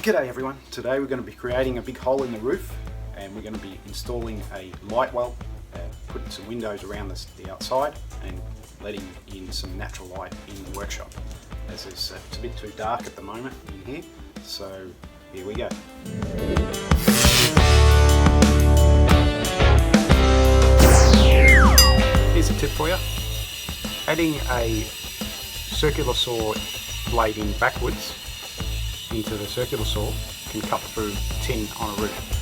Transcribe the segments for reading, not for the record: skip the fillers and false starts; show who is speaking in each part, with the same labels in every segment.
Speaker 1: G'day everyone, today we're going to be creating a big hole in the roof and we're going to be installing a light well, putting some windows around the outside and letting in some natural light in the workshop, as it's a bit too dark at the moment in here, so here we go. Here's a tip for you. Adding a circular saw blade in backwards into the circular saw can cut through tin on a roof.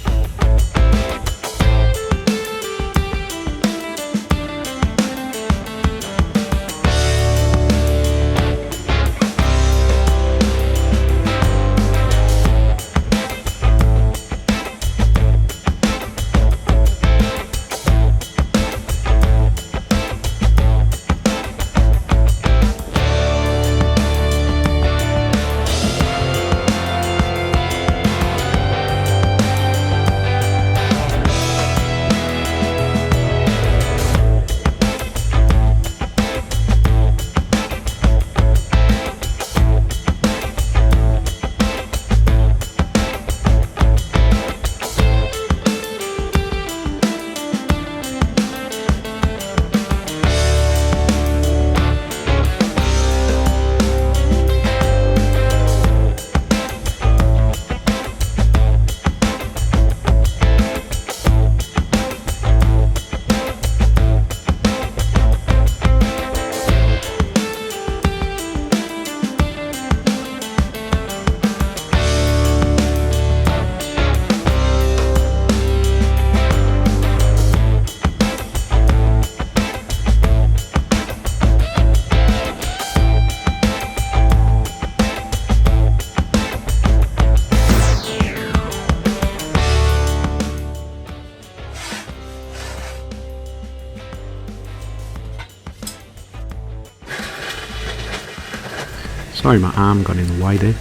Speaker 2: Sorry, my arm got in the way there,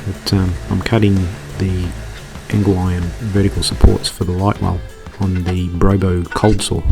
Speaker 2: but I'm cutting the angle iron vertical supports for the light well on the Brobo cold saw.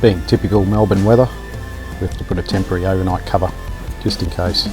Speaker 2: Being typical Melbourne weather, we have to put a temporary overnight cover just in case.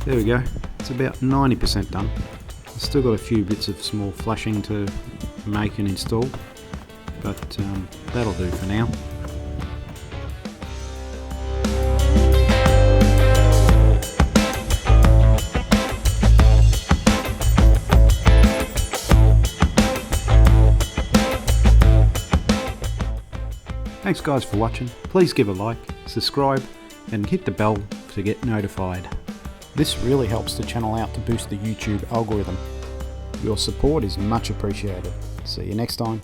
Speaker 2: There we go, it's about 90% done. I've still got a few bits of small flashing to make and install, but that'll do for now. Thanks guys for watching. Please give a like, subscribe and hit the bell to get notified. This really helps the channel out to boost the YouTube algorithm. Your support is much appreciated. See you next time.